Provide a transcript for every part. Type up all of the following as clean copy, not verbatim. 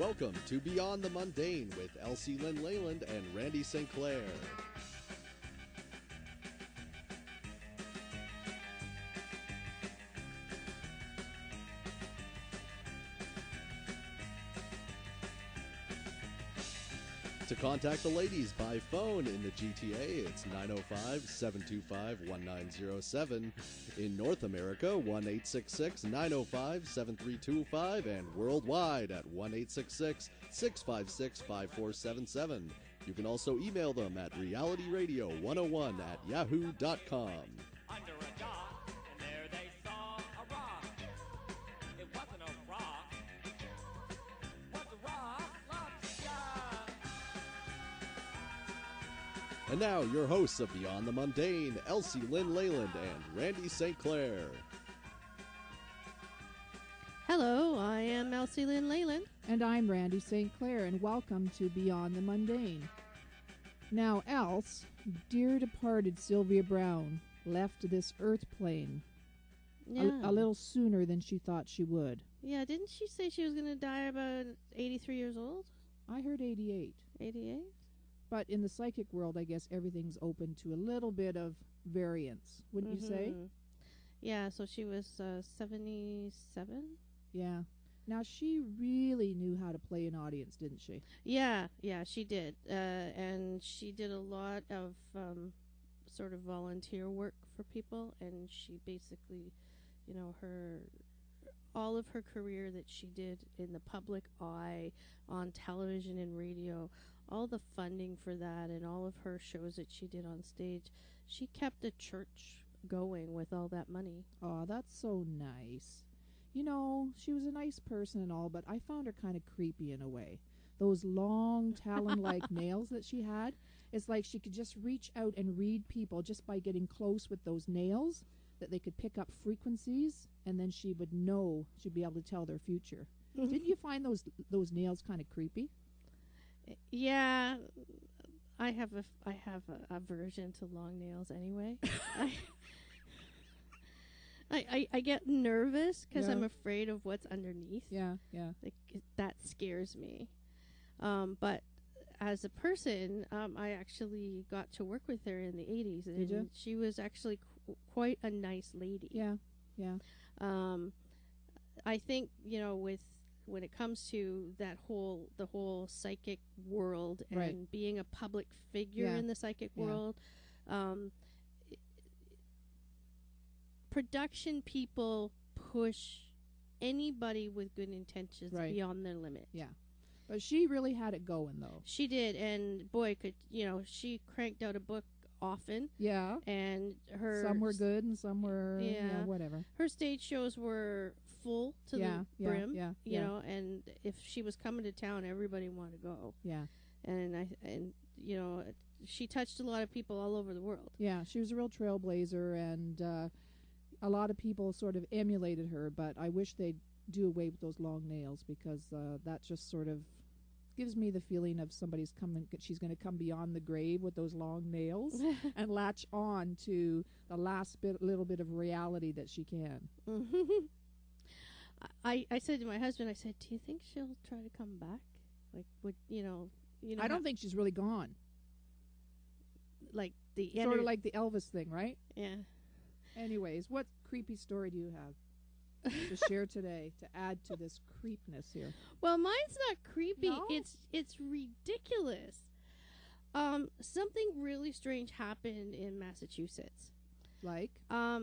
Welcome to Beyond the Mundane with Elsie Lynn Leyland and Randy St. Clair. To contact the ladies by phone in the GTA, it's 905-725-1907. In North America, 1-866-905-7325, and worldwide at 1-866-656-5477. You can also email them at realityradio101@yahoo.com. Under a dock, and there they saw a rock. It wasn't a rock. Was a rock, lobster. And now, your hosts of Beyond the Mundane, Elsie Lynn Leyland and Randy St. Clair. Hello, I am Elsie Lynn Leyland. And I'm Randy St. Clair, and welcome to Beyond the Mundane. Now, Else, dear departed Sylvia Brown, left this earth plane a little sooner than she thought she would. Yeah, didn't she say she was going to die about 83 years old? I heard 88. 88? But in the psychic world, I guess everything's open to a little bit of variance, wouldn't you say? Yeah, so she was 77? Yeah. Now, she really knew how to play an audience, didn't she? Yeah, she did. And she did a lot of sort of volunteer work for people, and she basically, all of her career that she did in the public eye, on television and radio, all the funding for that and all of her shows that she did on stage, she kept a church going with all that money. Oh, that's so nice. You know, she was a nice person and all, but I found her kind of creepy in a way. Those long talon-like nails that she had, it's like she could just reach out and read people just by getting close with those nails, that they could pick up frequencies, and then she would know, she'd be able to tell their future. Didn't you find those nails kind of creepy? Yeah, I have a aversion to long nails anyway. I get nervous because I'm afraid of what's underneath. Yeah. Like, that scares me. But as a person, I actually got to work with her in the 80s. Did you? She was actually quite a nice lady. Yeah. I think, when it comes to the whole psychic world and Right. being a public figure in the psychic world, production people push anybody with good intentions beyond their limit. Yeah. But she really had it going, though. She did, and boy, she cranked out a book often. Yeah. And some were good and some were, whatever. Her stage shows were full to the brim, and if she was coming to town, everybody wanted to go. Yeah. And she touched a lot of people all over the world. Yeah, she was a real trailblazer, and a lot of people sort of emulated her, but I wish they'd do away with those long nails, because that just sort of gives me the feeling of she's going to come beyond the grave with those long nails and latch on to the last little bit of reality that she can. I said to my husband, I said, do you think she'll try to come back? Like, I don't think she's really gone. Like sort of like the Elvis thing, right? Yeah. Anyways, what creepy story do you have to share today to add to this creepness here? Well, mine's not creepy. No? It's ridiculous. Something really strange happened in Massachusetts. Like?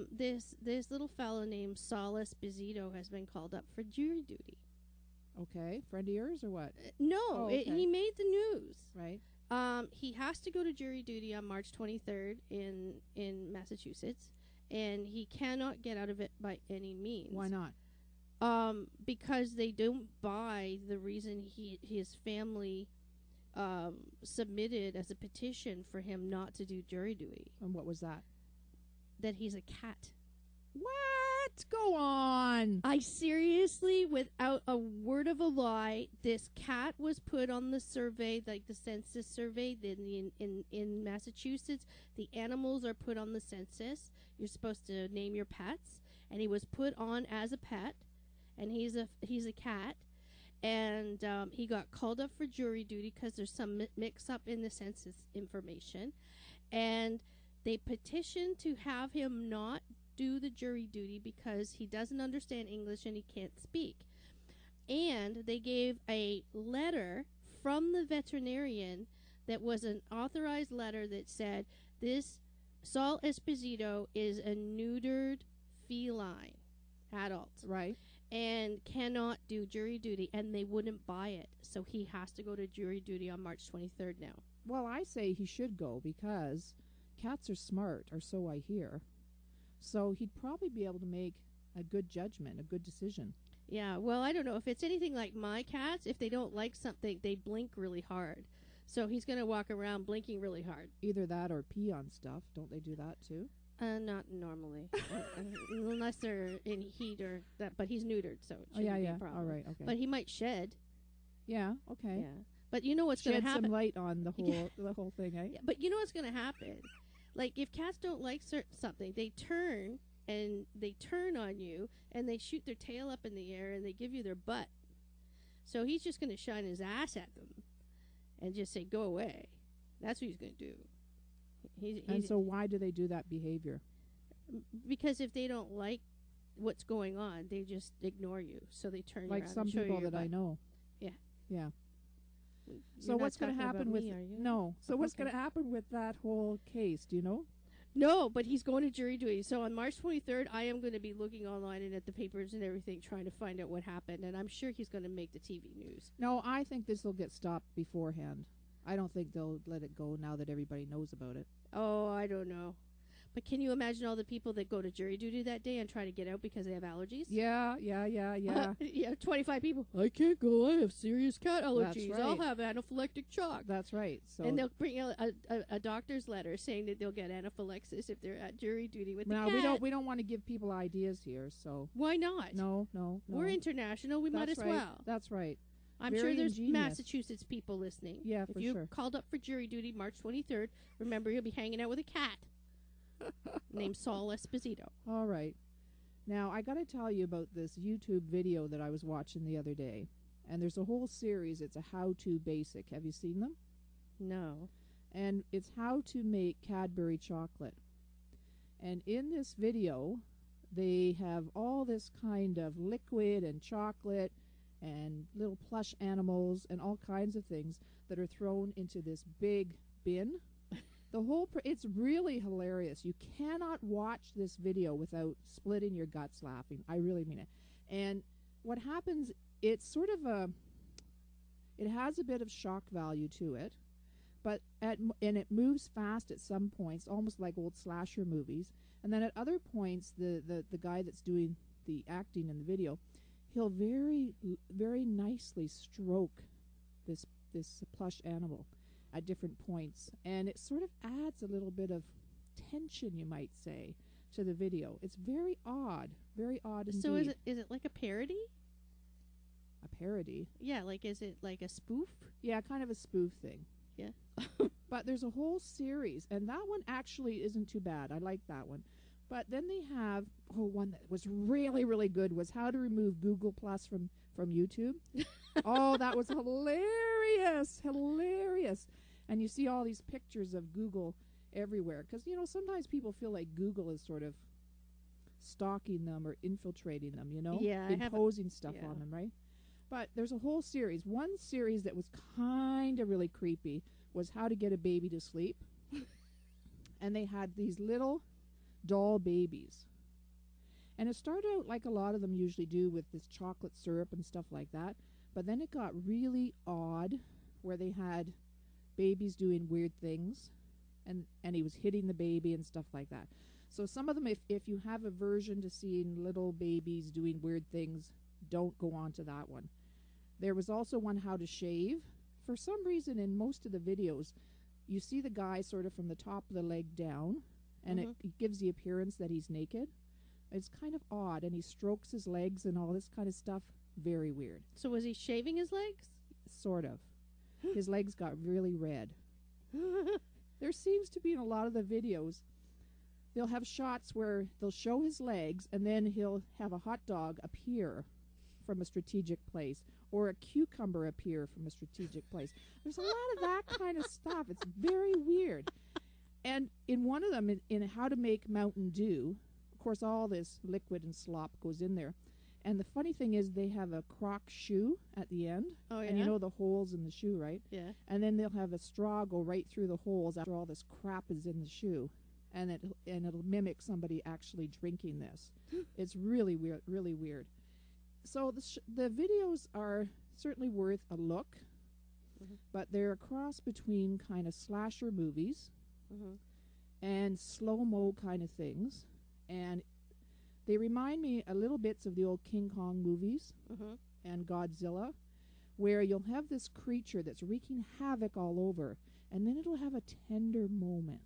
This little fella named Solace Bizito has been called up for jury duty. Okay. Friend of yours or what? No, okay. He made the news. Right. He has to go to jury duty on March 23rd in Massachusetts, and he cannot get out of it by any means. Why not? Because they don't buy the reason his family submitted as a petition for him not to do jury duty. And what was that? That he's a cat. What? Go on. I seriously, without a word of a lie, this cat was put on the survey, like the census survey in Massachusetts. The animals are put on the census. You're supposed to name your pets, and he was put on as a pet, and he's a cat. And he got called up for jury duty because there's some mix-up in the census information. And they petitioned to have him not do the jury duty because he doesn't understand English and he can't speak. And they gave a letter from the veterinarian that was an authorized letter that said, this Saul Esposito is a neutered feline adult. Right. And cannot do jury duty, and they wouldn't buy it. So he has to go to jury duty on March 23rd now. Well, I say he should go because cats are smart, or so I hear. So he'd probably be able to make a good judgment, a good decision. Yeah, well, I don't know. If it's anything like my cats, if they don't like something, they blink really hard. So he's going to walk around blinking really hard. Either that or pee on stuff. Don't they do that too? Not normally. Unless they're in heat or that. But he's neutered, so it shouldn't be a problem. All right, okay. But he might shed. Yeah, okay. Yeah. But you know what's going to happen? Shed some light on the whole thing, eh? Yeah, but you know what's going to happen? Like, if cats don't like something, they turn on you, and they shoot their tail up in the air, and they give you their butt. So he's just going to shine his ass at them and just say, go away. That's what he's going to do. And so why do they do that behavior? Because if they don't like what's going on, they just ignore you. So they turn like around some and show people you that I know. Yeah. Yeah. So You're not what's going to talking happen about with me, are you? No. So what's Okay. going to happen with that whole case? Do you know? No, but he's going to jury duty. So on March 23rd, I am going to be looking online and at the papers and everything, trying to find out what happened. And I'm sure he's going to make the TV news. No, I think this will get stopped beforehand. I don't think they'll let it go now that everybody knows about it. Oh, I don't know. But can you imagine all the people that go to jury duty that day and try to get out because they have allergies? Yeah. Yeah, 25 people. I can't go. I have serious cat allergies. That's I'll right. have anaphylactic shock. That's right. So And they'll bring a doctor's letter saying that they'll get anaphylaxis if they're at jury duty with the now cat. we don't want to give people ideas here. So Why not? no. We're international. We might That's as right. well. That's right. I'm Very sure there's ingenious. Massachusetts people listening. Yeah, if for you sure. called up for jury duty March 23rd, remember you'll be hanging out with a cat named Saul Esposito. All right. Now, I got to tell you about this YouTube video that I was watching the other day. And there's a whole series. It's a how-to basic. Have you seen them? No. And it's how to make Cadbury chocolate. And in this video, they have all this kind of liquid and chocolate and little plush animals and all kinds of things that are thrown into this big bin. The whole it's really hilarious. You cannot watch this video without splitting your guts laughing. I really mean it. And what happens, it's sort of it has a bit of shock value to it, but and it moves fast at some points, almost like old slasher movies. And then at other points, the guy that's doing the acting in the video, he'll very, very nicely stroke this plush animal at different points, and it sort of adds a little bit of tension, you might say, to the video. It's very odd indeed. So is it like a parody? A parody? Yeah, like is it like a spoof? Yeah, kind of a spoof thing. Yeah. But there's a whole series, and that one actually isn't too bad. I like that one. But then they have one that was really, really good was how to remove Google Plus from YouTube. Oh, that was hilarious. And you see all these pictures of Google everywhere. Because, sometimes people feel like Google is sort of stalking them or infiltrating them, Yeah, imposing stuff yeah. on them, right? But there's a whole series. One series that was kind of really creepy was how to get a baby to sleep. And they had these little doll babies. And it started out like a lot of them usually do with this chocolate syrup and stuff like that. But then it got really odd where they had babies doing weird things. And he was hitting the baby and stuff like that. So some of them, if you have aversion to seeing little babies doing weird things, don't go on to that one. There was also one how to shave. For some reason in most of the videos, you see the guy sort of from the top of the leg down, and it gives the appearance that he's naked. It's kind of odd, and he strokes his legs and all this kind of stuff. Very weird. So was he shaving his legs? Sort of. His legs got really red. There seems to be in a lot of the videos, they'll have shots where they'll show his legs, and then he'll have a hot dog appear from a strategic place, or a cucumber appear from a strategic place. There's a lot of that kind of stuff. It's very weird. And in one of them, in How to Make Mountain Dew, of course, all this liquid and slop goes in there. And the funny thing is they have a croc shoe at the end. Oh, yeah? And you know the holes in the shoe, right? Yeah. And then they'll have a straw go right through the holes after all this crap is in the shoe. And it'll mimic somebody actually drinking this. It's really weird, really weird. So the videos are certainly worth a look, but they're a cross between kind of slasher movies and slow-mo kind of things. And they remind me a little bits of the old King Kong movies and Godzilla, where you'll have this creature that's wreaking havoc all over, and then it'll have a tender moment.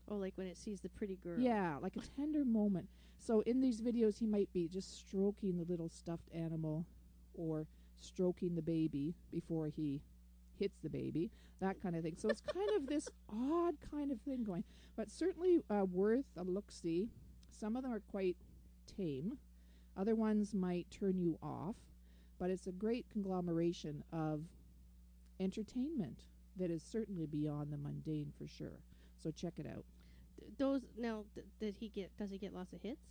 Oh, like when it sees the pretty girl. Yeah, like a tender moment. So in these videos, he might be just stroking the little stuffed animal or stroking the baby before he hits the baby, that kind of thing. So it's kind of this odd kind of thing going, but certainly worth a look-see. Some of them are quite tame. Other ones might turn you off, but it's a great conglomeration of entertainment that is certainly beyond the mundane for sure. So check it out. Those now, does he get lots of hits?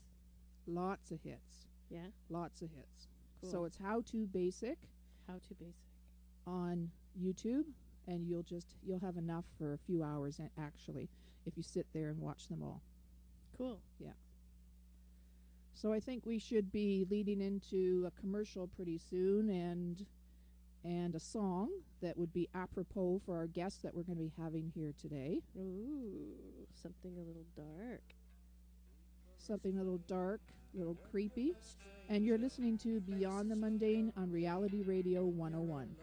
Lots of hits. Yeah. Lots of hits. Cool. So it's How to Basic How to Basic on YouTube, and you'll have enough for a few hours actually if you sit there and watch them all. Cool. Yeah. So I think we should be leading into a commercial pretty soon and a song that would be apropos for our guests that we're going to be having here today. Ooh, something a little dark. Something a little dark, a little creepy. And you're listening to Beyond the Mundane on Reality Radio 101.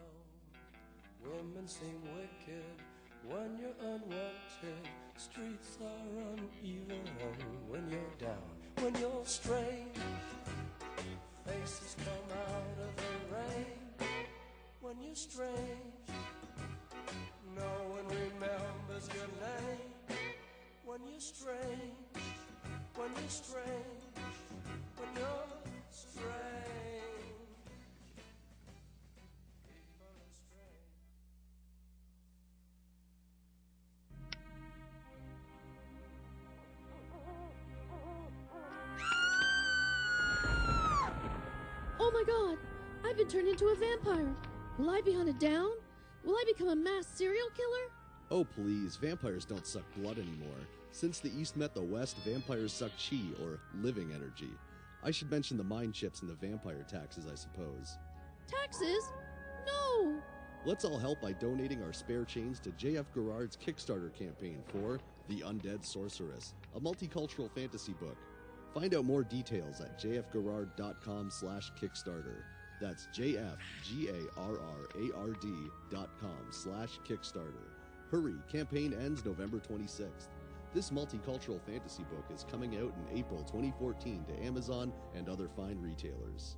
Women seem wicked when you're unwanted. Streets are uneven when you're down. When you're strange, faces come out of the rain. When you're strange, no one remembers your name. When you're strange, when you're strange, when you're strange. People are strange. Oh my god! I've been turned into a vampire! Will I be hunted down? Will I become a mass serial killer? Oh please, vampires don't suck blood anymore. Since the East met the West, vampires suck chi, or living energy. I should mention the mind chips and the vampire taxes, I suppose. Taxes? No! Let's all help by donating our spare change to J.F. Gerrard's Kickstarter campaign for The Undead Sorceress, a multicultural fantasy book. Find out more details at jfgerrard.com/Kickstarter. That's jfgerrard.com/Kickstarter. Hurry, campaign ends November 26th. This multicultural fantasy book is coming out in April 2014 to Amazon and other fine retailers.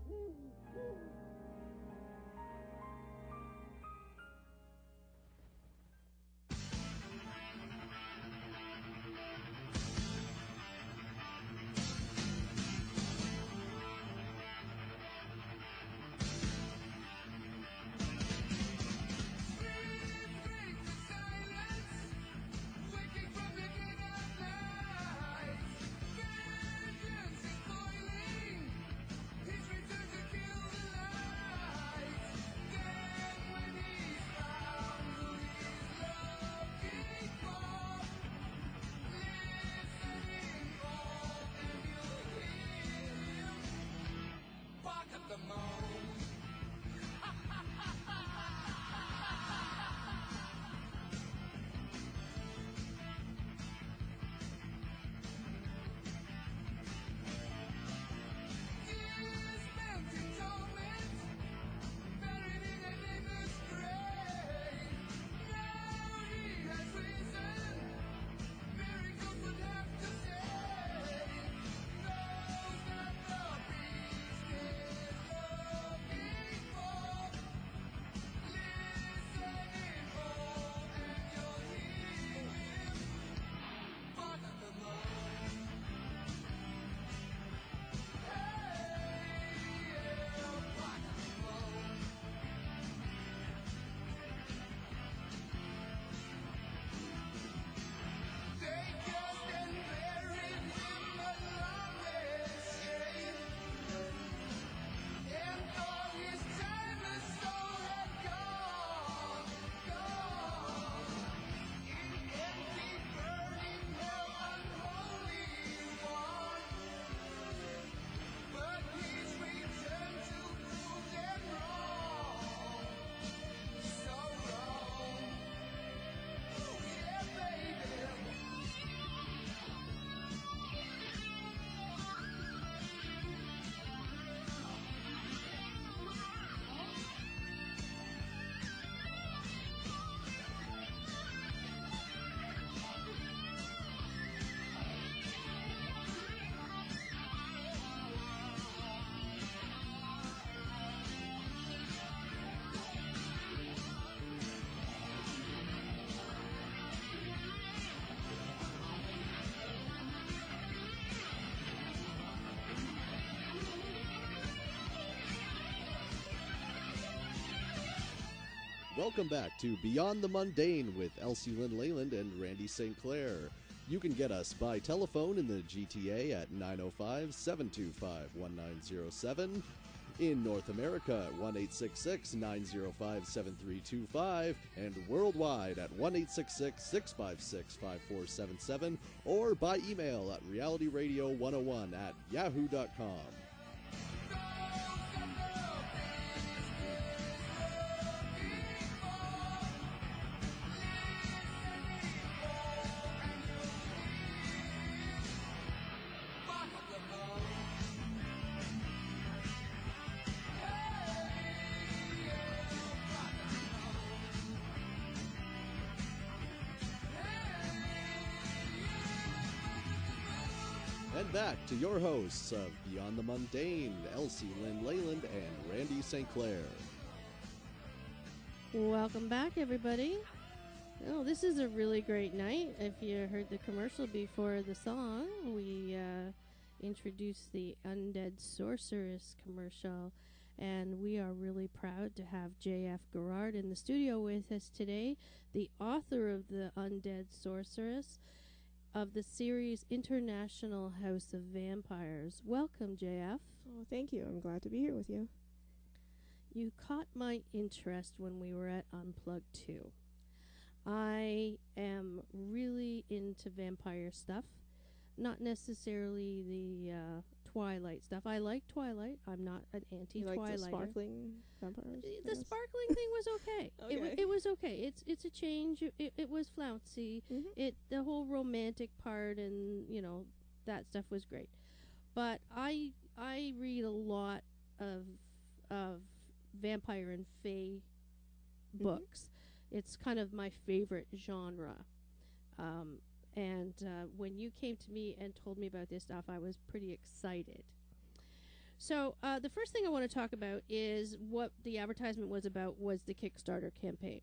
Welcome back to Beyond the Mundane with Elsie Lynn Leyland and Randy St. Clair. You can get us by telephone in the GTA at 905-725-1907. In North America at 1-866-905-7325 and worldwide at 1-866-656-5477 or by email at realityradio101@yahoo.com. And back to your hosts of Beyond the Mundane, Elsie Lynn Leyland and Randy St. Clair. Welcome back, everybody. Oh, this is a really great night. If you heard the commercial before the song, we introduced the Undead Sorceress commercial, and we are really proud to have J.F. Gerrard in the studio with us today, the author of the Undead Sorceress of the series International House of Vampires. Welcome, J.F. Oh, thank you. I'm glad to be here with you. You caught my interest when we were at Unplugged 2. I am really into vampire stuff, not necessarily the Twilight stuff. I like Twilight. I'm not an You anti-Twilighter. like the sparkling vampires? The yes? sparkling thing was okay. Okay. It was okay. It's a change. It was flouncy. Mhm. The whole romantic part and that stuff was great. But I read a lot of vampire and fae books. It's kind of my favorite genre. And when you came to me and told me about this stuff, I was pretty excited. So the first thing I want to talk about is what the advertisement was about was the Kickstarter campaign.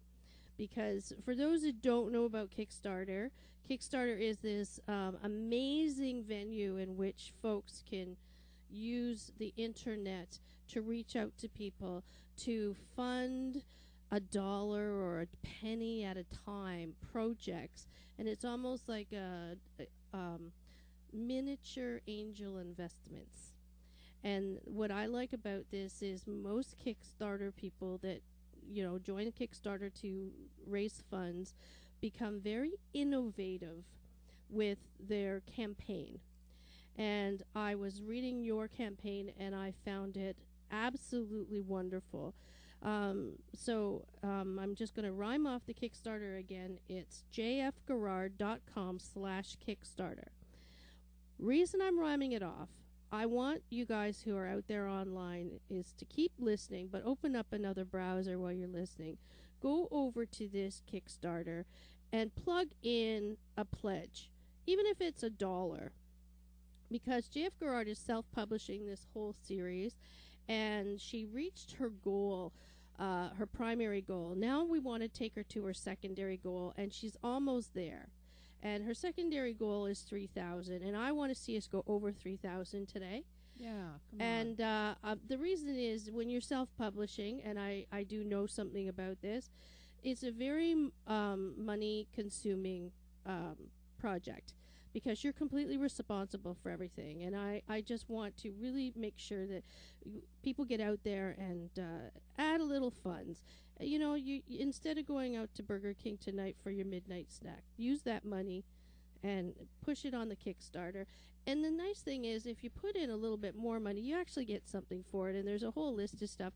Because for those who don't know about Kickstarter, Kickstarter is this amazing venue in which folks can use the internet to reach out to people to fund $1 or a penny at a time projects, and it's almost like a miniature angel investments. And what I like about this is most Kickstarter people that join a Kickstarter to raise funds become very innovative with their campaign. And I was reading your campaign and I found it absolutely wonderful. So I'm just going to rhyme off the Kickstarter again. It's jfgerrard.com/Kickstarter. Reason I'm rhyming it off, I want you guys who are out there online is to keep listening, but open up another browser while you're listening. Go over to this Kickstarter and plug in a pledge, even if it's $1. Because J.F. Gerrard is self-publishing this whole series, and she reached her goal, her primary goal. Now we want to take her to her secondary goal, and she's almost there. And her secondary goal is 3,000, and I want to see us go over 3,000 today. Yeah, come And the reason is when you're self-publishing, and I do know something about this, it's a very money-consuming project because you're completely responsible for everything. And I just want to really make sure that people get out there and add a little funds. You instead of going out to Burger King tonight for your midnight snack, use that money and push it on the Kickstarter. And the nice thing is, if you put in a little bit more money, you actually get something for it. And there's a whole list of stuff.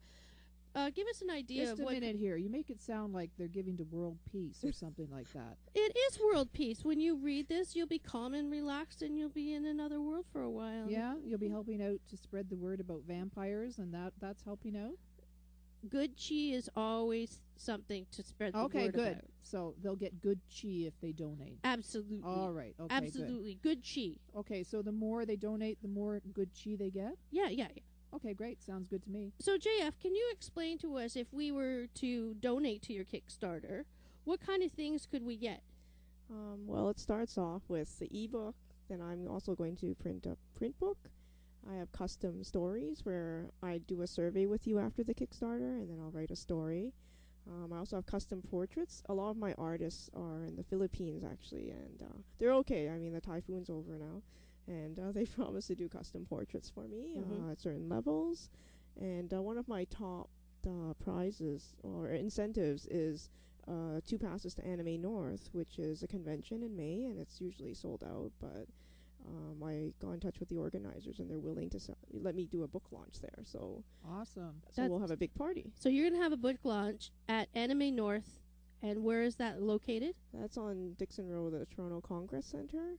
Give us an idea Just of a minute here. You make it sound like they're giving to world peace or something like that. It is world peace. When you read this, you'll be calm and relaxed, and you'll be in another world for a while. Yeah, you'll be helping out to spread the word about vampires, and that's helping out. Good chi is always something to spread the Okay, word good. about. So they'll get good chi if they donate. Absolutely. All right. Okay. Absolutely. Good chi. Good. Okay. So the more they donate, the more good chi they get. Yeah. Okay. Great. Sounds good to me. So, JF, can you explain to us, if we were to donate to your Kickstarter, what kind of things could we get? Well, it starts off with the ebook. Then I'm also going to print a print book. I have custom stories where I do a survey with you after the Kickstarter, and then I'll write a story. I also have custom portraits. A lot of my artists are in the Philippines, actually, and they're okay. I mean, the typhoon's over now, and they promised to do custom portraits for me at certain levels. And one of my top prizes or incentives is 2 passes to Anime North, which is a convention in May, and it's usually sold out, but I got in touch with the organizers, and they're willing to let me do a book launch there. So Awesome. so we'll have a big party. So you're going to have a book launch at Anime North, and where is that located? That's on Dixon Road, the Toronto Congress Center.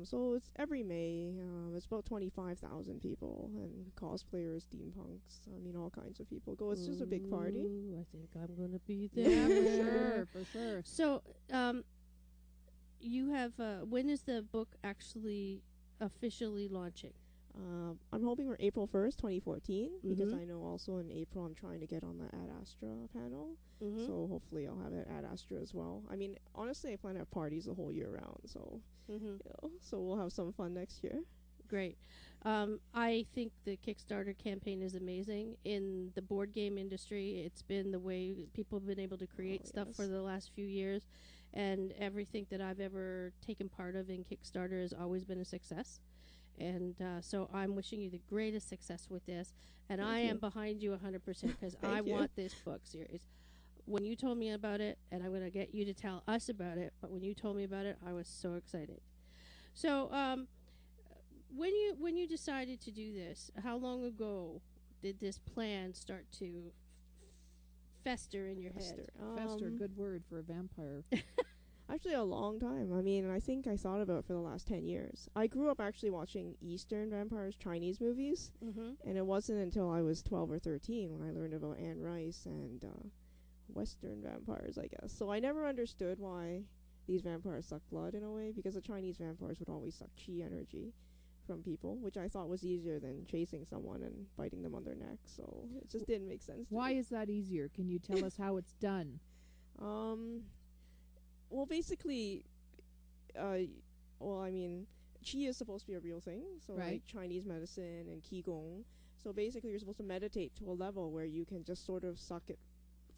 So it's every May. It's about 25,000 people, and cosplayers, steampunks, I mean, all kinds of people go. It's just a big party. Ooh, I think I'm going to be there. Yeah, for sure. So, you have, when is the book actually officially launching? I'm hoping for April 1st, 2014, because Mhm. I know also in April I'm trying to get on the Ad Astra panel. Mm-hmm. So hopefully I'll have it at Astra as well. I mean, honestly, I plan to have parties the whole year round. So, so we'll have some fun next year. Great. I think the Kickstarter campaign is amazing. In the board game industry, it's been the way people have been able to create stuff for the last few years. And everything that I've ever taken part of in Kickstarter has always been a success. And so I'm wishing you the greatest success with this. And I am behind you 100% because I want this book series. When you told me about it, and I'm going to get you to tell us about it, but when you told me about it, I was so excited. So when you decided to do this, how long ago did this plan start to fester in your head? Fester, good word for a vampire. Actually, a long time. I mean, I think I thought about it for the last 10 years. I grew up actually watching Eastern vampires, Chinese movies, and it wasn't until I was 12 or 13 when I learned about Anne Rice and Western vampires, I guess. So I never understood why these vampires suck blood in a way, because the Chinese vampires would always suck chi energy from people, which I thought was easier than chasing someone and biting them on their neck. So it just didn't make sense. Why is that easier? Can you tell us how it's done? Well, basically, I mean, qi is supposed to be a real thing, so like Chinese medicine and qigong. So basically, you're supposed to meditate to a level where you can just sort of suck it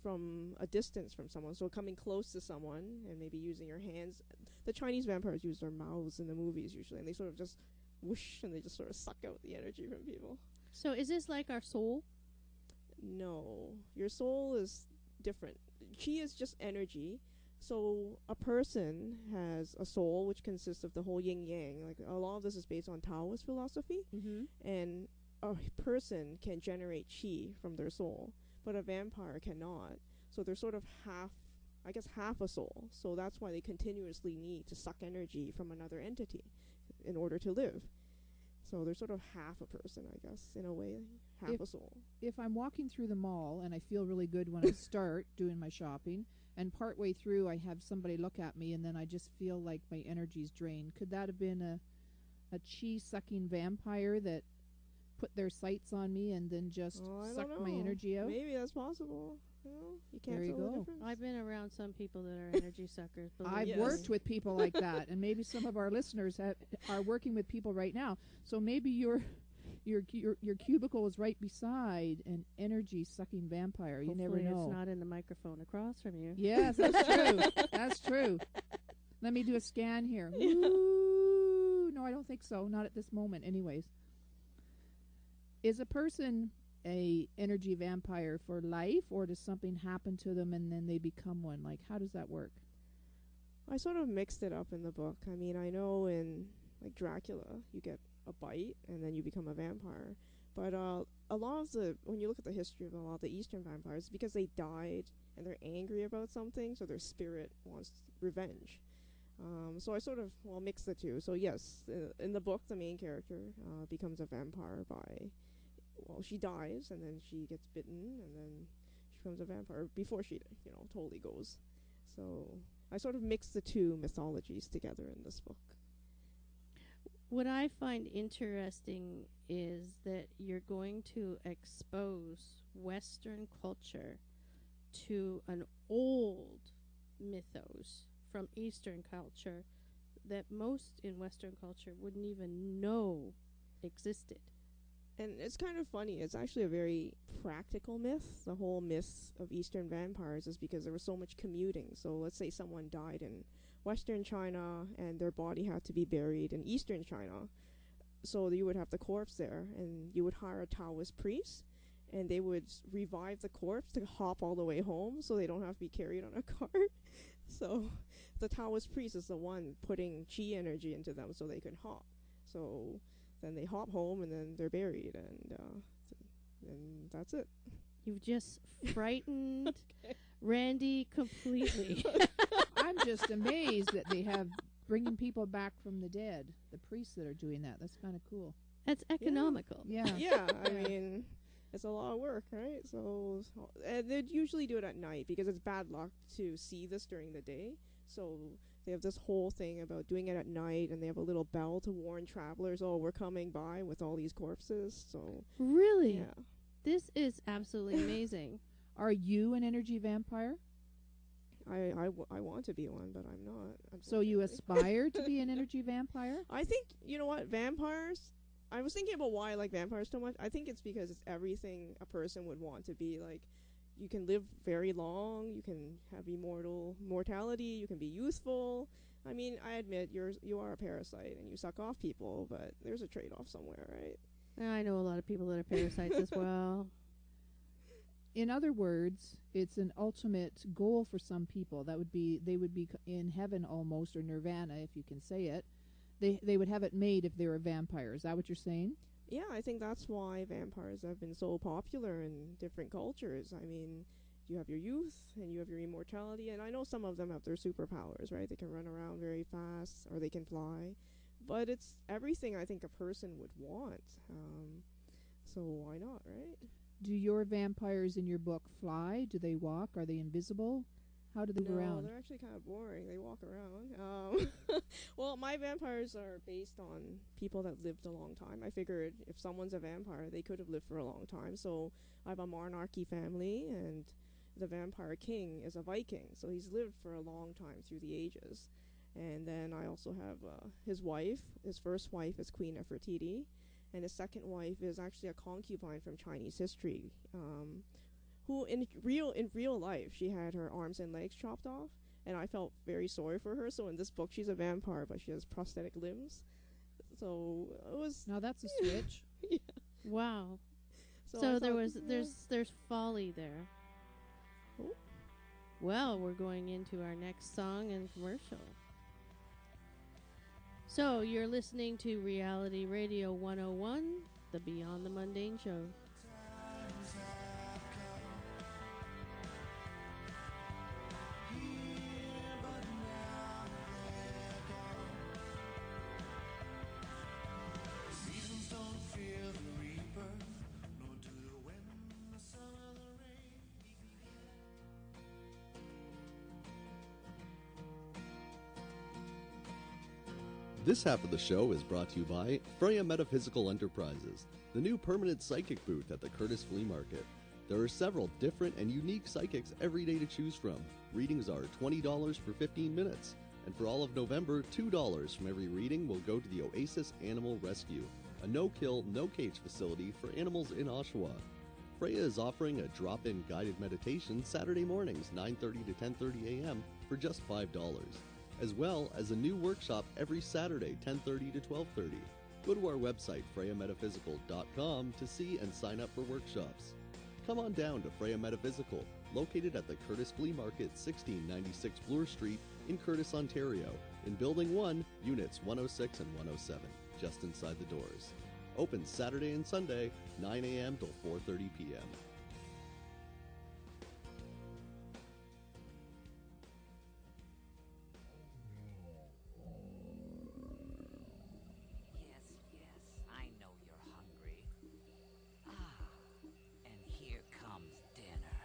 from a distance from someone. So coming close to someone and maybe using your hands. The Chinese vampires use their mouths in the movies usually, and they sort of just whoosh, and they just sort of suck out the energy from people. So is this like our soul? No, your soul is different. Qi is just energy. So a person has a soul, which consists of the whole yin yang. Like a lot of this is based on Taoist philosophy, and a person can generate qi from their soul, but a vampire cannot. So they're sort of half a soul. So that's why they continuously need to suck energy from another entity in order to live. So they're sort of half a person, I guess, in a way, half a soul. If I'm walking through the mall and I feel really good when I start doing my shopping, and partway through I have somebody look at me and then I just feel like my energy's drained, could that have been a chi-sucking vampire that put their sights on me and then just sucked my energy out? Maybe that's possible. You can't There you tell the go. difference. I've been around some people that are energy suckers. I've worked with people like that, and maybe some of our listeners are working with people right now. So maybe your cubicle is right beside an energy sucking vampire. You never know. It's not in the microphone across from you. Yes, that's true. That's true. Let me do a scan here. Ooh, no, I don't think so. Not at this moment, anyways. Is a person a energy vampire for life, or does something happen to them and then they become one? Like, how does that work? I sort of mixed it up in the book. I mean, I know in like Dracula, you get a bite and then you become a vampire. But a lot of when you look at the history of a lot of the Eastern vampires, because they died and they're angry about something, so their spirit wants revenge. So I sort of mix the two. So yes, in the book, the main character becomes a vampire she dies and then she gets bitten and then she becomes a vampire before she totally goes. So I sort of mix the two mythologies together in this book. What I find interesting is that you're going to expose Western culture to an old mythos from Eastern culture that most in Western culture wouldn't even know existed. And it's kind of funny. It's actually a very practical myth. The whole myth of Eastern vampires is because there was so much commuting. So let's say someone died in Western China and their body had to be buried in Eastern China. So you would have the corpse there, and you would hire a Taoist priest, and they would revive the corpse to hop all the way home so they don't have to be carried on a cart. So the Taoist priest is the one putting chi energy into them so they can hop. So then they hop home, and then they're buried, and that's it. You've just frightened Randy completely. I'm just amazed that they have bringing people back from the dead. The priests that are doing that. That's kind of cool. That's economical. Yeah. Yeah, I mean, it's a lot of work, right? So they'd usually do it at night because it's bad luck to see this during the day. So they have this whole thing about doing it at night, and they have a little bell to warn travelers, oh, we're coming by with all these corpses. So Really? yeah. This is absolutely amazing. Are you an energy vampire? I want to be one, but I'm not. So you unfortunately. aspire to be an energy vampire? I think, you know what, vampires, I was thinking about why I like vampires so much. I think it's because it's everything a person would want to be. Like, you can live very long, you can have mortality, you can be youthful. I mean, I admit you are a parasite and you suck off people, but there's a trade-off somewhere, right? I know a lot of people that are parasites as well. In other words, it's an ultimate goal for some people. They would be in heaven almost, or nirvana, if you can say it. They would have it made if they were a vampire. Is that what you're saying? Yeah, I think that's why vampires have been so popular in different cultures. I mean, you have your youth and you have your immortality, and I know some of them have their superpowers, right? They can run around very fast, or they can fly. But it's everything I think a person would want. So why not, right? Do your vampires in your book fly? Do they walk? Are they invisible? How do they move No, around? they're actually kind of boring. They walk around. Well, my vampires are based on people that lived a long time. I figured if someone's a vampire, they could have lived for a long time. So I have a monarchy family, and the vampire king is a Viking. So he's lived for a long time through the ages. And then I also have his wife. His first wife is Queen Nefertiti, and his second wife is actually a concubine from Chinese history, who in real life she had her arms and legs chopped off, and I felt very sorry for her. So in this book, she's a vampire, but she has prosthetic limbs. So it was Now that's a switch. yeah. Wow. I So there thought, was yeah. there's folly there. Oh. Well, we're going into our next song and commercial. So you're listening to Reality Radio 101, the Beyond the Mundane show. This half of the show is brought to you by Freya Metaphysical Enterprises, the new permanent psychic booth at the Curtis Flea Market. There are several different and unique psychics every day to choose from. Readings are $20 for 15 minutes, and for all of November, $2 from every reading will go to the Oasis Animal Rescue, a no-kill, no-cage facility for animals in Oshawa. Freya is offering a drop-in guided meditation Saturday mornings, 9:30 to 10:30 a.m. for just $5. As well as a new workshop every Saturday, 10:30 to 12:30. Go to our website, freyametaphysical.com, to see and sign up for workshops. Come on down to Freya Metaphysical, located at the Curtis Flea Market, 1696 Bloor Street in Curtis, Ontario, in Building 1, Units 106 and 107, just inside the doors. Open Saturday and Sunday, 9 a.m. till 4:30 p.m. Yes, I know you're hungry. Ah, and here comes dinner.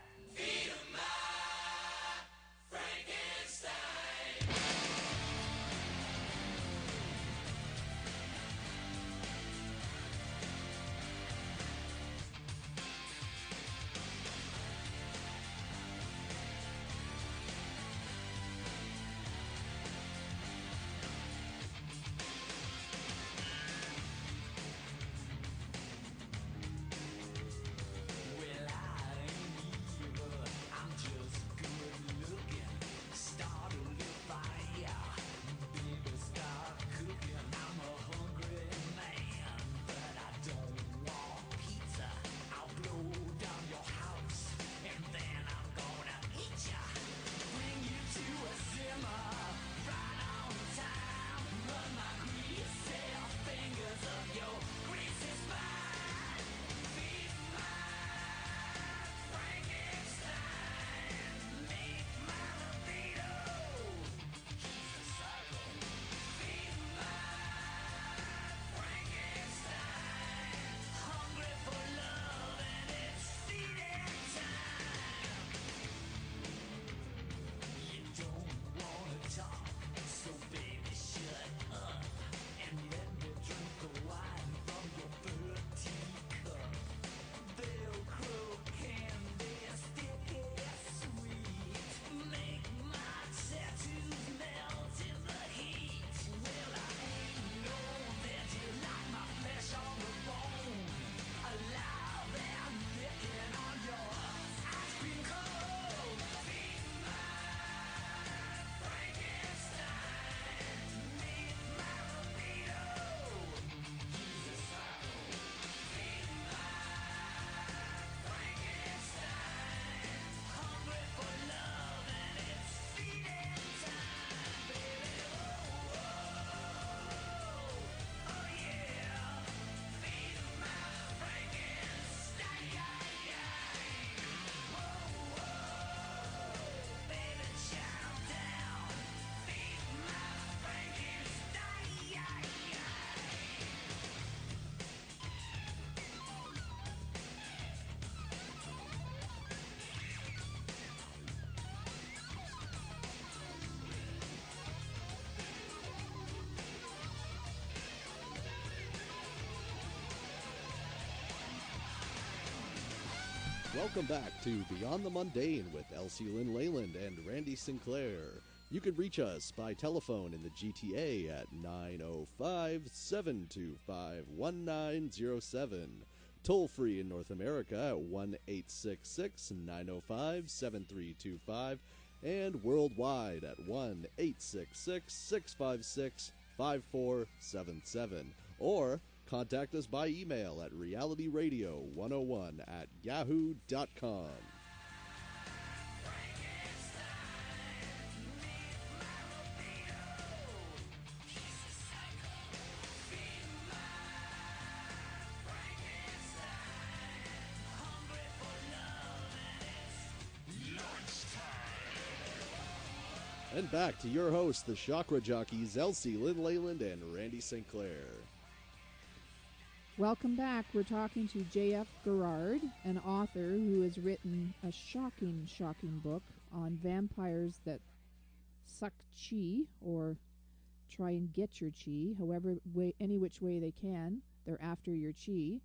Welcome back to Beyond the Mundane with Elsie Lynn Leyland and Randy Sinclair. You can reach us by telephone in the GTA at 905-725-1907. Toll free in North America at 1-866-905-7325. And worldwide at 1-866-656-5477. Or contact us by email at realityradio101@yahoo.com. And back to your hosts, the Chakra Jockeys, Elsie Lynn Leyland and Randy Sinclair. Welcome back. We're talking to J.F. Gerrard, an author who has written a shocking, shocking book on vampires that suck chi or try and get your chi, however way, any which way they can. They're after your chi.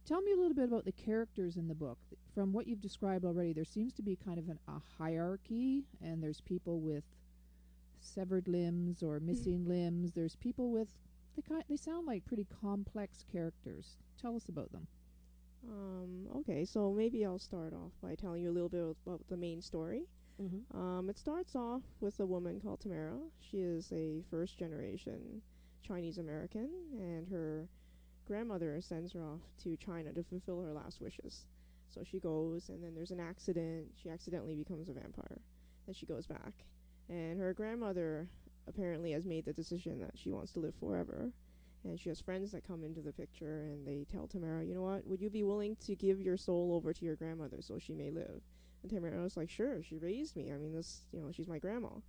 Tell me a little bit about the characters in the book. From what you've described already, there seems to be kind of a hierarchy, and there's people with severed limbs or missing limbs. There's people with they sound like pretty complex characters. Tell us about them. Okay, so maybe I'll start off by telling you a little bit about the main story. Mm-hmm. It starts off with a woman called Tamara. She is a first-generation Chinese American, and her grandmother sends her off to China to fulfill her last wishes. So she goes, and then there's an accident. She accidentally becomes a vampire. Then she goes back, and her grandmother apparently has made the decision that she wants to live forever. And she has friends that come into the picture, and they tell Tamara, you know what, would you be willing to give your soul over to your grandmother so she may live? And Tamara was like, sure, she raised me. I mean, she's my grandma.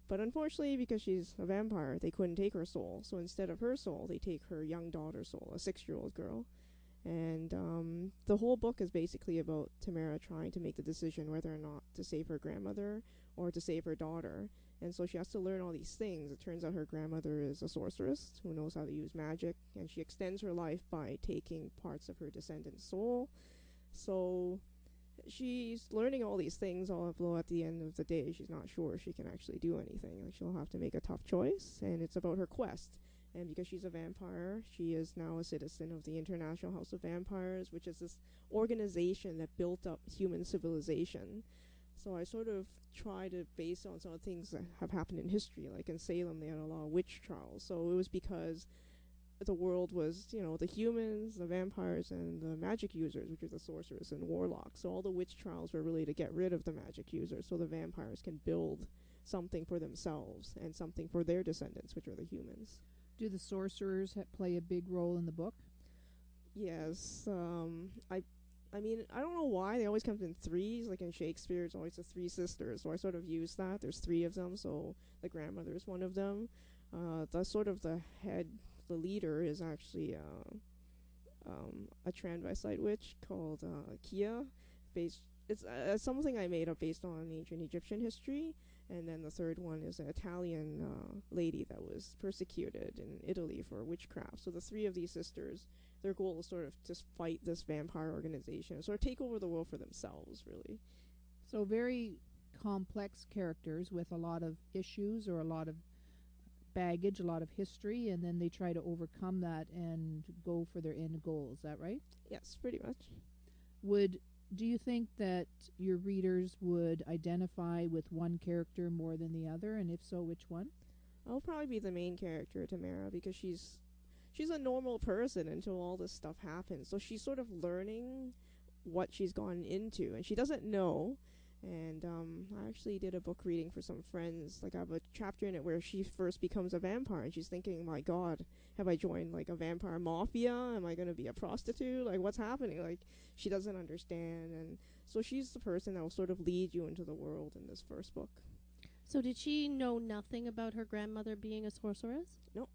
But unfortunately, because she's a vampire, they couldn't take her soul. So instead of her soul, they take her young daughter's soul, a 6-year-old girl. And the whole book is basically about Tamara trying to make the decision whether or not to save her grandmother or to save her daughter. And so she has to learn all these things. It turns out her grandmother is a sorceress who knows how to use magic, and she extends her life by taking parts of her descendant's soul. So she's learning all these things, although at the end of the day, she's not sure she can actually do anything. Like, she'll have to make a tough choice, and it's about her quest. And because she's a vampire, she is now a citizen of the International House of Vampires, which is this organization that built up human civilization. So I sort of try to base on some of the things that have happened in history. Like in Salem, they had a lot of witch trials. So it was because the world was, the humans, the vampires, and the magic users, which are the sorcerers and warlocks. So all the witch trials were really to get rid of the magic users so the vampires can build something for themselves and something for their descendants, which are the humans. Do the sorcerers play a big role in the book? Yes. I mean, I don't know why. They always come in threes. Like in Shakespeare, it's always the 3 sisters. So I sort of use that. There's 3 of them, so the grandmother is one of them. The leader is actually a transvestite witch called Kia. It's something I made up based on ancient Egyptian history. And then the third one is an Italian lady that was persecuted in Italy for witchcraft. So the 3 of these sisters, their goal is sort of just fight this vampire organization, sort of take over the world for themselves, really. So very complex characters with a lot of issues or a lot of baggage, a lot of history, and then they try to overcome that and go for their end goal. Is that right? Yes, pretty much. Do you think that your readers would identify with one character more than the other, and if so, which one? I'll probably be the main character, Tamara, because she's a normal person until all this stuff happens. So she's sort of learning what she's gone into, and she doesn't know. And I actually did a book reading for some friends. Like, I have a chapter in it where she first becomes a vampire, and she's thinking, my God, have I joined, like, a vampire mafia? Am I going to be a prostitute? Like, what's happening? Like, she doesn't understand. And so she's the person that will sort of lead you into the world in this first book. So did she know nothing about her grandmother being a sorceress? No.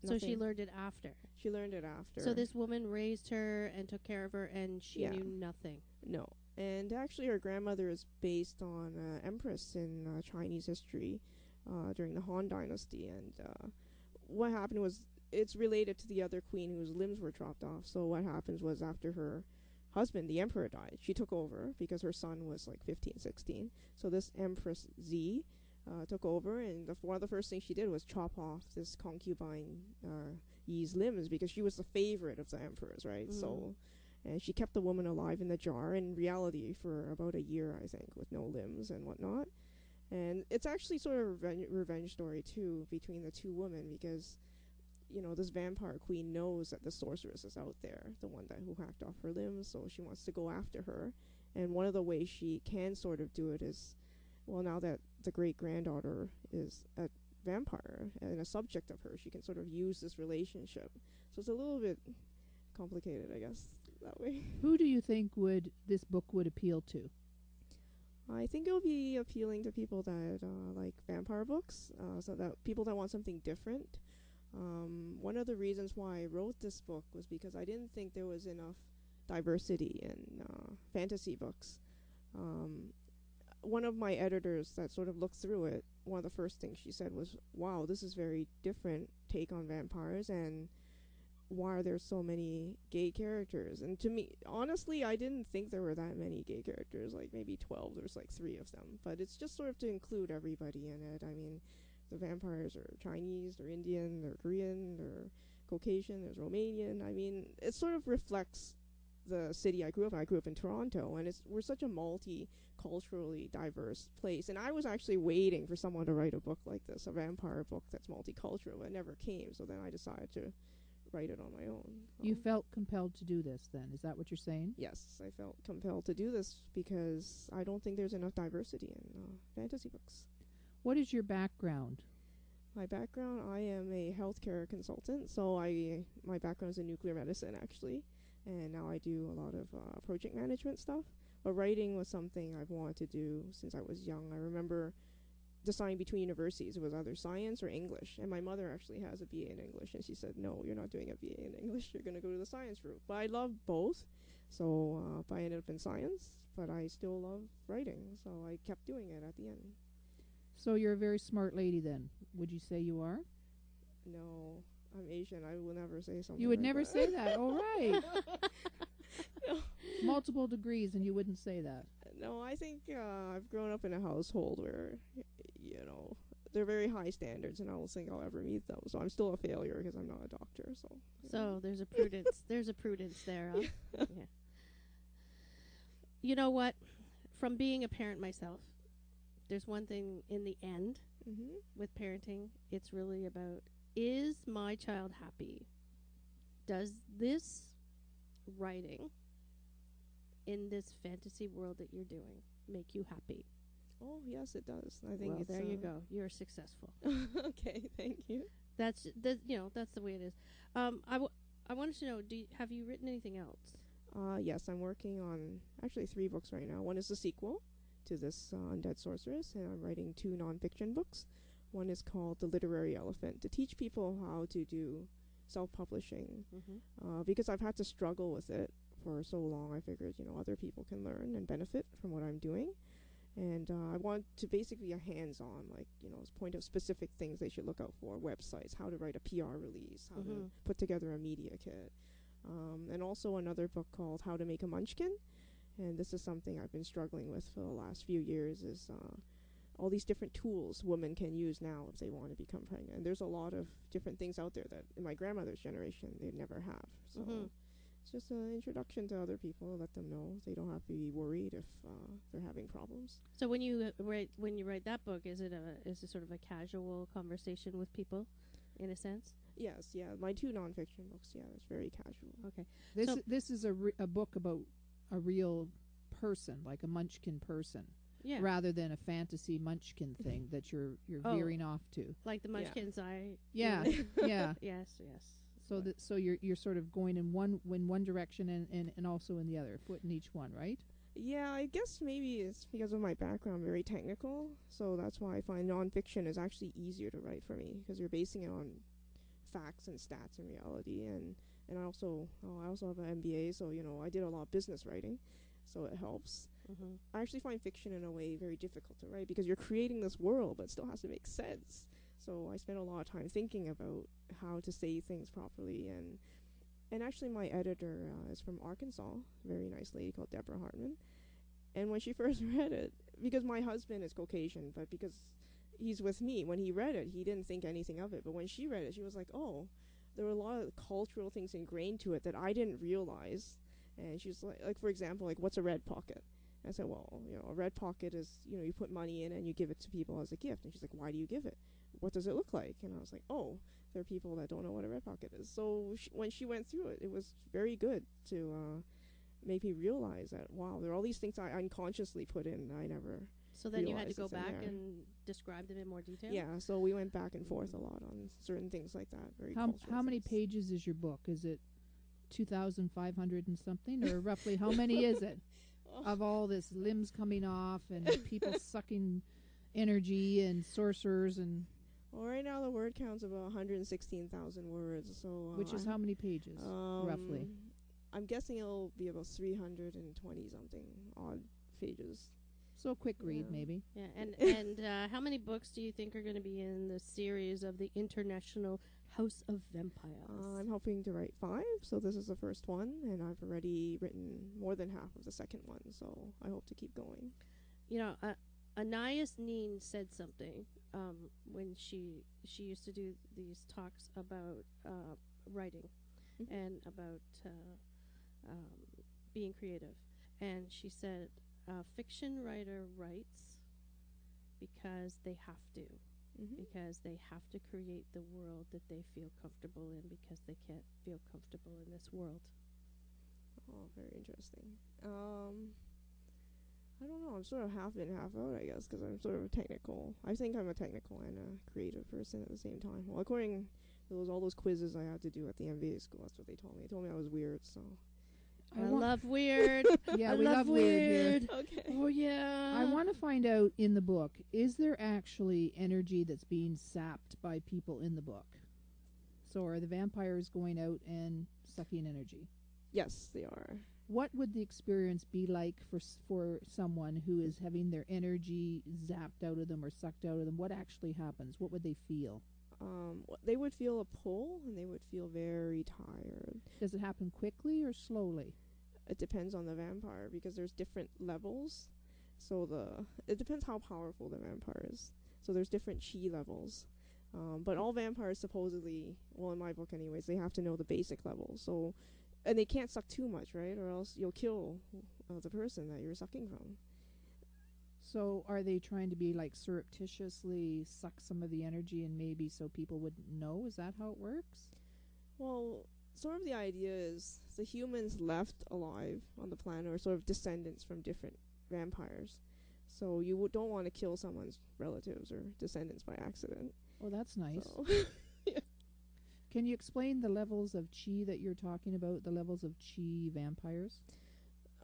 So she learned it after? She learned it after. So this woman raised her and took care of her, and she knew nothing? No. And actually, her grandmother is based on an empress in Chinese history during the Han Dynasty. And what happened was, it's related to the other queen whose limbs were chopped off. So what happens was, after her husband, the emperor, died, she took over because her son was like 15, 16. So this Empress Z took over, and one of the first things she did was chop off this concubine Yi's limbs because she was the favorite of the emperors, right? So, and she kept the woman alive in the jar in reality for about a year, I think, with no limbs and whatnot. And it's actually sort of a revenge story too between the two women because, you know, this vampire queen knows that the sorceress is out there, the one who hacked off her limbs, so she wants to go after her. And one of the ways she can sort of do it is, well, now that the great-granddaughter is a vampire and a subject of her, she can sort of use this relationship. So it's a little bit complicated, I guess, that way. Who do you think this book would appeal to? I think it would be appealing to people that like vampire books, so that people that want something different. One of the reasons why I wrote this book was because I didn't think there was enough diversity in fantasy books. One of my editors that sort of looked through it, one of the first things she said was, wow, this is very different take on vampires, and why are there so many gay characters? And to me, honestly, I didn't think there were that many gay characters, like maybe 12, there's like 3 of them. But it's just sort of to include everybody in it. I mean, the vampires are Chinese, they're Indian, they're Korean, they're Caucasian, there's Romanian. I mean, it sort of reflects the city I grew up in. I grew up in Toronto, and we're such a multiculturally diverse place. And I was actually waiting for someone to write a book like this, a vampire book that's multicultural, but it never came. So then I decided to write it on my own. You felt compelled to do this then, is that what you're saying? Yes, I felt compelled to do this because I don't think there's enough diversity in fantasy books. What is your background? My background, I am a healthcare consultant, so my background is in nuclear medicine, actually, and now I do a lot of project management stuff. But writing was something I've wanted to do since I was young. I remember deciding between universities. It was either science or English, and my mother actually has a BA in English, and she said, no, you're not doing a BA in English, you're going to go to the science route. But I love both, so I ended up in science, but I still love writing, so I kept doing it at the end. So you're a very smart lady then, would you say you are? No, I'm Asian. I will never say something. You would like never that. say that. All right. No. Multiple degrees and you wouldn't say that. No, I think I've grown up in a household where, you know, they're very high standards, and I don't think I'll ever meet them. So I'm still a failure because I'm not a doctor. So there's a prudence. There's a prudence there. Huh? Yeah. You know what? From being a parent myself, there's one thing in the end with parenting. It's really about, is my child happy? Does this writing in this fantasy world that you're doing make you happy? Oh, yes, it does. I think well, there you go. You're successful. Okay, thank you. That's that's the way it is. I wanted to know, have you written anything else? Yes, I'm working on actually 3 books right now. One is the sequel to this Undead Sorceress, and I'm writing 2 nonfiction books. One is called The Literary Elephant, to teach people how to do self-publishing, because I've had to struggle with it for so long. I figured, you know, other people can learn and benefit from what I'm doing. And I want to basically a hands-on, like, you know, point of specific things they should look out for, websites, how to write a PR release, how to put together a media kit. And also another book called How to Make a Munchkin. And this is something I've been struggling with for the last few years, is all these different tools women can use now if they want to become pregnant. And there's a lot of different things out there that in my grandmother's generation they'd never have. So it's just an introduction to other people, let them know they don't have to be worried if they're having problems. So when you write that book, is it sort of a casual conversation with people, in a sense? Yes, yeah. My 2 nonfiction books, yeah, it's very casual. Okay. This is a book about a real person, like a munchkin person, rather than a fantasy munchkin thing that you're veering off to. Like the Munchkins, yeah. Yes. So you're sort of going in one direction and also in the other, foot in each one, right? Yeah, I guess maybe it's because of my background, very technical. So that's why I find nonfiction is actually easier to write for me, because you're basing it on facts and stats and reality. And I also have an MBA, so, you know, I did a lot of business writing, so it helps. I actually find fiction in a way very difficult to write, because you're creating this world, but it still has to make sense. So I spent a lot of time thinking about how to say things properly, And actually, my editor is from Arkansas, a very nice lady called Deborah Hartman. And when she first read it, because my husband is Caucasian, but because he's with me, when he read it, he didn't think anything of it. But when she read it, she was like, oh, there were a lot of cultural things ingrained to it that I didn't realize. And she's like, for example, like, what's a red pocket? And I said, well, a red pocket is, you put money in and you give it to people as a gift. And she's like, why do you give it? What does it look like? And I was like, oh, there are people that don't know what a red pocket is. So when she went through it, it was very good to make me realize that, wow, there are all these things I unconsciously put in that I never So then you had to realized go it's in back there. and describe them in more detail? Yeah, so we went back and forth a lot on certain things like that. How many pages is your book? Is it 2,500 and something, or roughly how many is it of all this limbs coming off and people sucking energy and sorcerers and? Well, right now the word count's about 116,000 words. So Which is how many pages, roughly? I'm guessing it'll be about 320 something odd pages. So a quick read, Yeah. maybe. Yeah, and how many books do you think are going to be in the series of the International House of Vampires? I'm hoping to write 5, so this is the first one, and I've already written more than half of the second one, so I hope to keep going. Anais Nin said something when she used to do these talks about writing Mhm. and about being creative. And she said, a fiction writer writes because they have to. Mm-hmm. Because they have to create the world that they feel comfortable in because they can't feel comfortable in this world. Oh, very interesting. I don't know. I'm sort of half in, half out, I guess, because I'm sort of a technical. I think I'm a technical and a creative person at the same time. Well, according to all those quizzes I had to do at the MBA school, that's what they told me. They told me I was weird, so. I love weird. Yeah, I we love weird here. Okay. Oh, yeah. I want to find out in the book, is there actually energy that's being sapped by people in the book? So are the vampires going out and sucking energy? Yes, they are. What would the experience be like for someone who is having their energy zapped out of them or sucked out of them? What actually happens? What would they feel? They would feel a pull, and they would feel very tired. Does it happen quickly or slowly? It depends on the vampire, because there's different levels. So it depends how powerful the vampire is. So there's different chi levels. But all vampires supposedly, well, in my book anyways, they have to know the basic level. So, and they can't suck too much, right? Or else you'll kill the person that you're sucking from. So are they trying to be like surreptitiously suck some of the energy and maybe so people wouldn't know? Is that how it works? Well, sort of the idea is the humans left alive on the planet are sort of descendants from different vampires. So you don't want to kill someone's relatives or descendants by accident. Oh, that's nice. So Can you explain the levels of chi that you're talking about, the levels of chi vampires?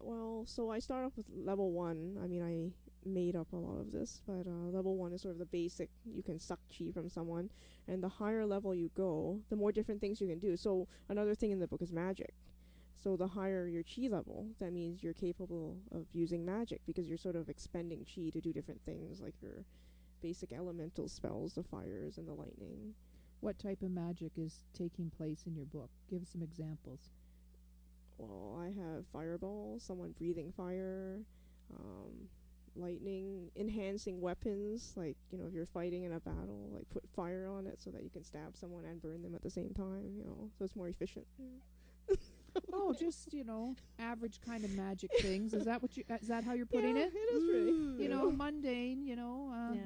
well, so I start off with level 1. I mean, I made up a lot of this, but level 1 is sort of the basic. You can suck chi from someone, and the higher level you go, the more different things you can do. So another thing in the book is magic. So the higher your chi level, that means you're capable of using magic, because you're sort of expending chi to do different things, like your basic elemental spells, the fires and the lightning. What type of magic is taking place in your book? Give some examples. Well, I have fireball, someone breathing fire, lightning, enhancing weapons, like, if you're fighting in a battle, like put fire on it so that you can stab someone and burn them at the same time, so it's more efficient. Oh, just, average kind of magic things. Is that how you're putting it? It is really. Mundane,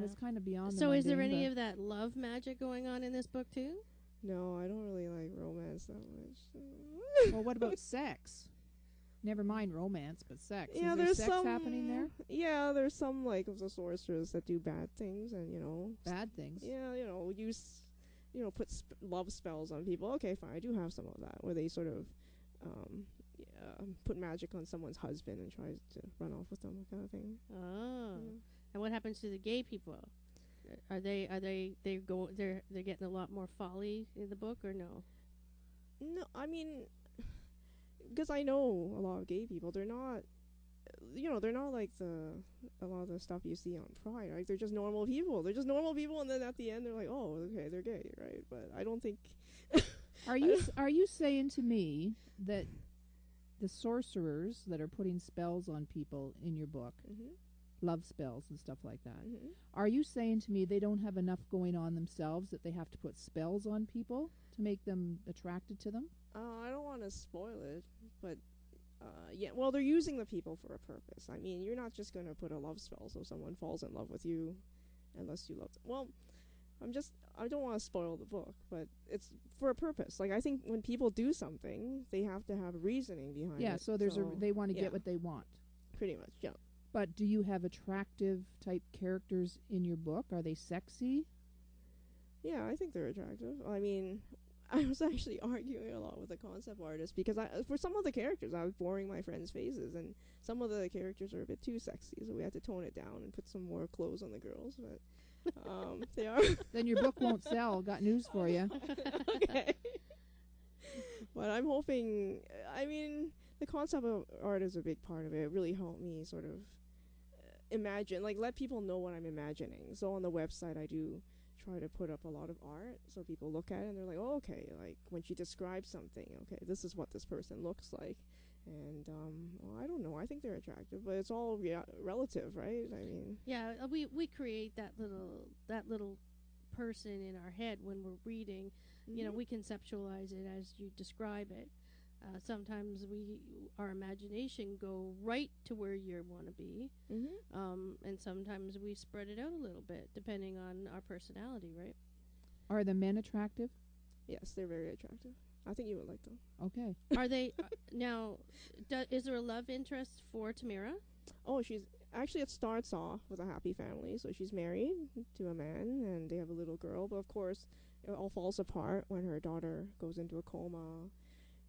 it's kind of beyond the So is there mundane, any but of that love magic going on in this book too? No, I don't really like romance that much. Well, what about sex? Never mind romance, but sex. Yeah, is there there's sex some happening there? Yeah, there's some like of the sorcerers that do bad things, and Bad things. yeah, use put love spells on people. Okay, fine, I do have some of that where they sort of put magic on someone's husband and tries to run off with them, kind of thing. Oh. Yeah. And what happens to the gay people? Are they're getting a lot more folly in the book, or no? No, I mean, because I know a lot of gay people. They're not, they're not like a lot of the stuff you see on Pride. Like, they're just normal people. They're just normal people, and then at the end they're like, oh, okay, they're gay, right? But I don't think. Are you saying to me that the sorcerers that are putting spells on people in your book, love spells and stuff like that, are you saying to me they don't have enough going on themselves that they have to put spells on people to make them attracted to them? I don't want to spoil it, but yeah, well, they're using the people for a purpose. I mean, you're not just going to put a love spell so someone falls in love with you unless you love them. Well, I don't want to spoil the book, but it's for a purpose. Like, I think when people do something, they have to have reasoning behind it. Yeah, so they want to get what they want. Pretty much, yeah. But do you have attractive type characters in your book? Are they sexy? Yeah, I think they're attractive. I mean, I was actually arguing a lot with the concept artist because for some of the characters, I was boring my friends' faces, and some of the characters are a bit too sexy, so we had to tone it down and put some more clothes on the girls. But they are. Then your book won't sell. Got news for you. Okay. But I'm hoping. I mean, the concept of art is a big part of it. It really helped me sort of imagine, like, let people know what I'm imagining. So on the website, I do try to put up a lot of art so people look at it and they're like, oh, okay, like when she describes something, okay, this is what this person looks like. And well, I don't know, I think they're attractive, but it's all relative, right? I mean, yeah, we create that little person in our head when we're reading. You know, we conceptualize it as you describe it. Sometimes our imagination go right to where you want to be, and sometimes we spread it out a little bit depending on our personality, right? Are the men attractive? Yes, they're very attractive. I think you would like them. Okay. Are they now? Is there a love interest for Tamara? Oh, it starts off with a happy family. So she's married to a man, and they have a little girl. But of course, it all falls apart when her daughter goes into a coma.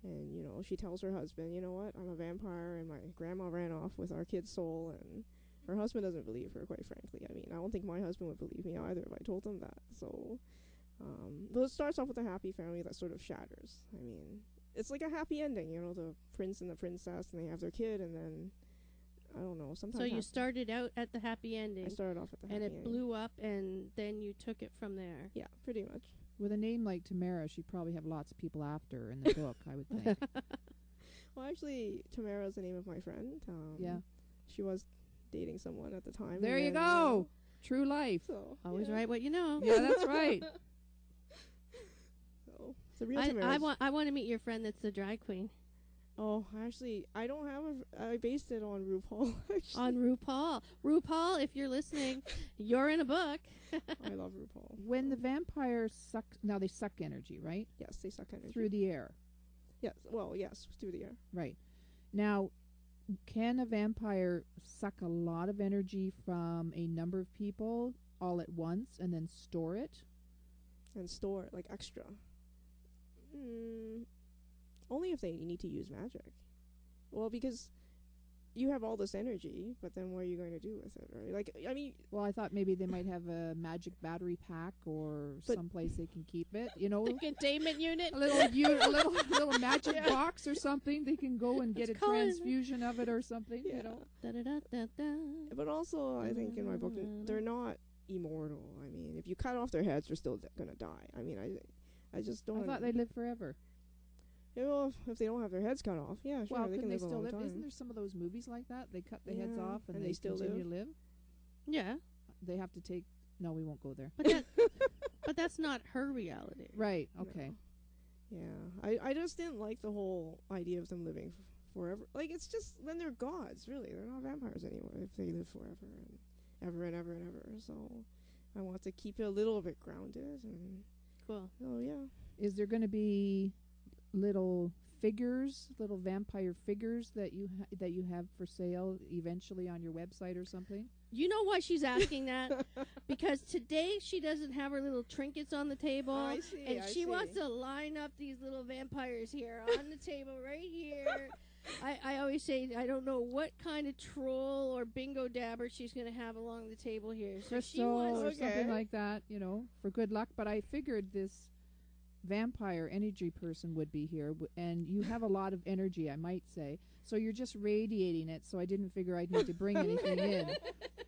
And, you know, she tells her husband, you know what, I'm a vampire, and my grandma ran off with our kid's soul, and her husband doesn't believe her, quite frankly. I mean, I don't think my husband would believe me either if I told him that. So, but it starts off with a happy family that sort of shatters. I mean, it's like a happy ending, you know, the prince and the princess, and they have their kid, and then, I don't know, sometimes... So you started out at the happy ending. I started off at the happy ending. And it blew up, and then you took it from there. Yeah, pretty much. With a name like Tamara, she'd probably have lots of people after in the book, I would think. Well, actually, Tamara is the name of my friend. Yeah. She was dating someone at the time. There you go. True life. So, Always write what you know. Yeah, that's right. So, it's a real Tamara. I want to meet your friend that's the drag queen. Oh, actually, I don't have I based it on RuPaul, actually. On RuPaul. RuPaul, if you're listening, you're in a book. I love RuPaul. When the vampires suck... Now, they suck energy, right? Yes, they suck energy. Through the air. Yes, well, yes, through the air. Right. Now, can a vampire suck a lot of energy from a number of people all at once and then store it? And store it, like, extra. Only if they need to use magic. Well, because you have all this energy, but then what are you going to do with it, right? Like, I mean... Well, I thought maybe they might have a magic battery pack or someplace they can keep it, you know? Containment unit? A little magic box or something. They can go and get a transfusion of it or something, you know? But also, I think in my book, they're not immortal. I mean, if you cut off their heads, they're still going to die. I mean, I just don't... I thought they'd live forever. Yeah, well, if they don't have their heads cut off, yeah, sure, well, they can live a long time. Isn't there some of those movies like that? They cut the heads off and they still continue to live? Yeah. They have to take... No, we won't go there. But that's not her reality. Right, okay. No. Yeah, I just didn't like the whole idea of them living forever. Like, it's just, when they're gods, really. They're not vampires anymore if they live forever and ever and ever and ever. So I want to keep it a little bit grounded. And cool. Oh, yeah. Is there going to be... little vampire figures that you have for sale eventually on your website or something? You know why she's asking that? Because today she doesn't have her little trinkets on the table. I see, and I she see. wants to line up these little vampires here on the table right here. I always say I don't know what kind of troll or bingo dabber she's going to have along the table here. So she wants or something like that, you know, for good luck. But I figured this vampire energy person would be here, and you have a lot of energy, I might say. So you're just radiating it, so I didn't figure I'd need to bring anything in.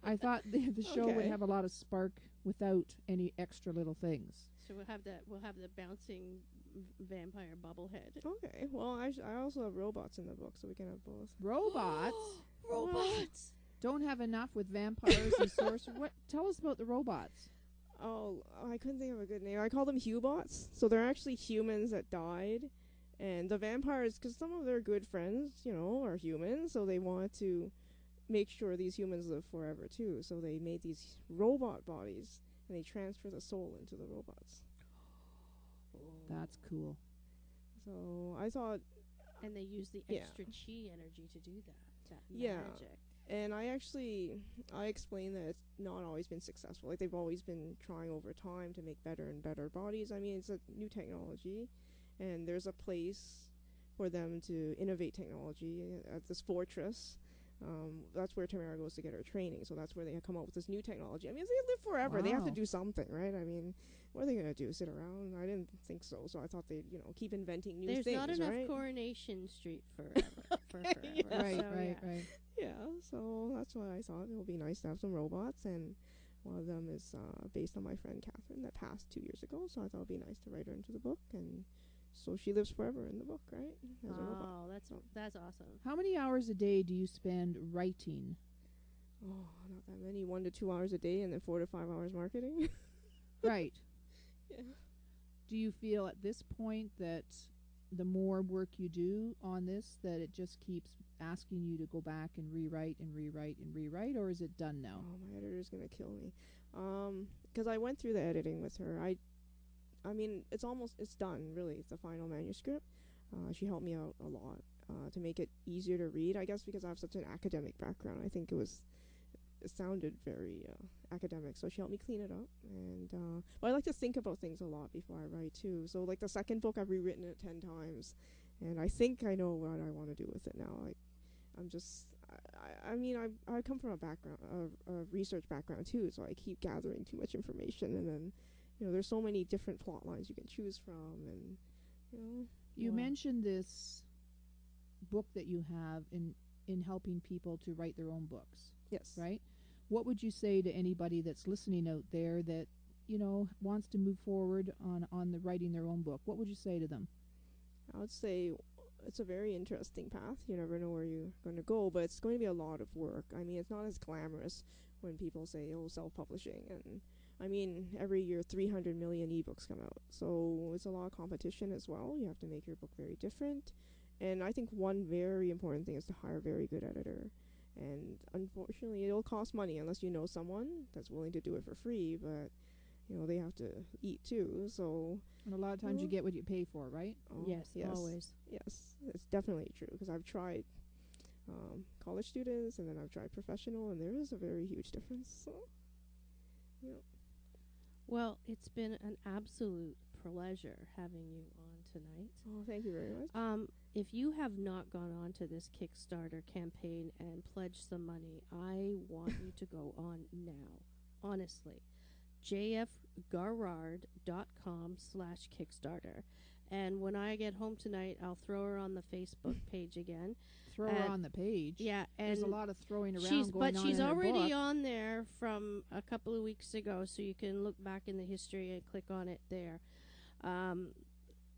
I thought the show would Okay. have a lot of spark without any extra little things. So we'll have the bouncing vampire bubblehead. Okay. Well, I also have robots in the book, so we can have both. Robots Robots. don't have enough with vampires and sorcerers. What? Tell us about the robots. Oh, I couldn't think of a good name. I call them Hubots. So they're actually humans that died. And the vampires, because some of their good friends, are humans, so they want to make sure these humans live forever too. So they made these robot bodies, and they transfer the soul into the robots. That's cool. So I thought, And they use the Yeah. extra chi energy to do that. That Yeah. magic. and I explained that it's not always been successful. Like, they've always been trying over time to make better and better bodies. I mean, it's a new technology, and there's a place for them to innovate technology at this fortress. That's where Tamara goes to get her training. So that's where they come up with this new technology. I mean, they live forever. They have to Wow. do something, right? I mean, what are they going to do? Sit around? I didn't think so. So I thought they'd, keep inventing new There's things, not enough right? Coronation Street forever. for forever. Yeah. Right, So, right, yeah. right. Yeah, so that's why I thought it would be nice to have some robots, and one of them is based on my friend Catherine that passed 2 years ago, so I thought it would be nice to write her into the book, and so she lives forever in the book, right? As a robot. Oh, that's awesome. How many hours a day do you spend writing? Oh, not that many. 1 to 2 hours a day, and then 4 to 5 hours marketing. Right. Yeah. Do you feel at this point that the more work you do on this, that it just keeps asking you to go back and rewrite and rewrite and rewrite, or is it done now? Oh, my editor's gonna kill me. Because I went through the editing with her. I mean, it's done, really. It's the final manuscript. She helped me out a lot to make it easier to read, I guess, because I have such an academic background. I think it sounded very academic, so she helped me clean it up. And but I like to think about things a lot before I write too. So like the second book, I've rewritten it 10 times, and I think I know what I want to do with it now. Like, I mean, I come from a research background too, so I keep gathering too much information, and then there's so many different plot lines you can choose from, and You Wow. mentioned this book that you have in helping people to write their own books, yes, right? What would you say to anybody that's listening out there that wants to move forward on the writing their own book? What would you say to them? I would say it's a very interesting path. You never know where you're going to go, but it's going to be a lot of work. I mean, it's not as glamorous when people say, oh, self-publishing. And I mean, every year 300 million ebooks come out. So it's a lot of competition as well. You have to make your book very different. And I think one very important thing is to hire a very good editor. And unfortunately, it'll cost money unless you know someone that's willing to do it for free. But, they have to eat too. So, And a lot of times you get what you pay for, right? oh, Yes, always. Yes, it's definitely true, because I've tried college students, and then I've tried professional, and there is a very huge difference. So, Well, it's been an absolute pleasure having you on tonight. oh, thank you very much. If you have not gone on to this Kickstarter campaign and pledged some money, I want you to go on now. Honestly. jfgerrard.com/Kickstarter. And when I get home tonight, I'll throw her on the Facebook page again. Throw her on the page. Yeah, and There's a lot of throwing around she's going on she's in her already book. on there from a couple of weeks ago, so you can look back in the history and click on it there.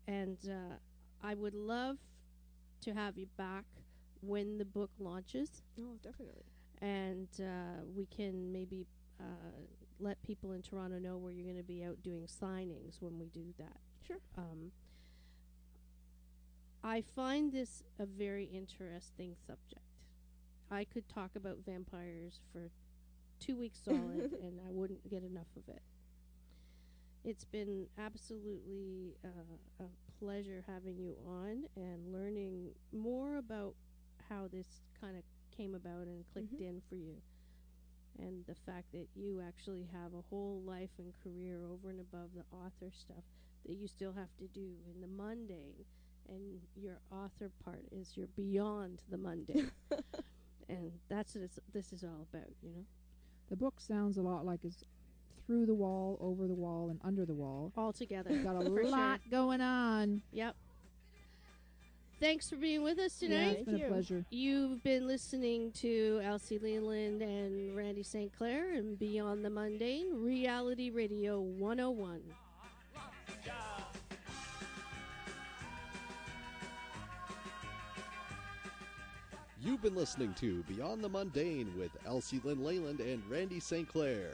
And I would love to have you back when the book launches, Oh, definitely. and we can maybe let people in Toronto know where you're going to be out doing signings when we do that. Sure. I find this a very interesting subject. I could talk about vampires for 2 weeks solid, and I wouldn't get enough of it. It's been absolutely a pleasure having you on and learning more about how this kind of came about and clicked Mhm. in for you. And the fact that you actually have a whole life and career over and above the author stuff that you still have to do in the mundane. And your author part is you're beyond the mundane. And that's what this is all about, The book sounds a lot like it's through the wall, over the wall, and under the wall. All together. Got a For lot sure. going on. Yep. Thanks for being with us Yeah, tonight. it's been you. a pleasure. You've been listening to Elsie Leland and Randy St. Clair and Beyond the Mundane, Reality Radio 101. You've been listening to Beyond the Mundane with Elsie Lynn Leyland and Randy St. Clair.